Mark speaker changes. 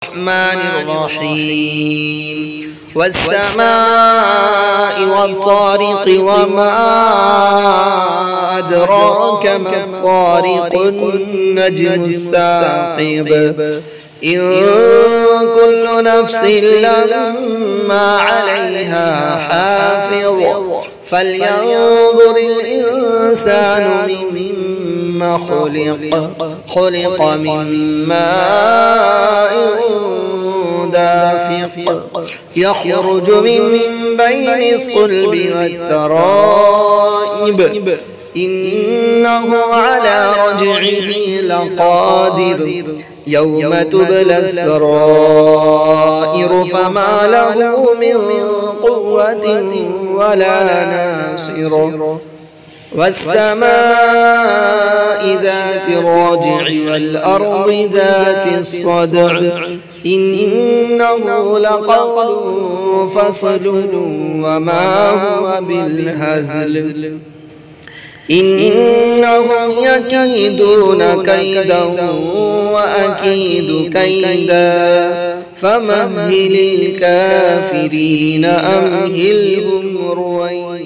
Speaker 1: الرحمن الرحيم والسماء والطارق وما أدراك ما الطارق النجم الثاقب إن كل نفس لما عليها حافظ فلينظر الإنسان مما خلق من ماء دافق يخرج من بين الصلب والترائب إنه على رجعه لقادر يوم تبلى السرائر فما له من قوة ولا ناصر والسماء ذات الرجع والأرض ذات الصدع إنه لقول فصل وما هو بالهزل إنهم يكيدون كيدا وأكيد كيدا فمهل الكافرين أمهلهم رويدا.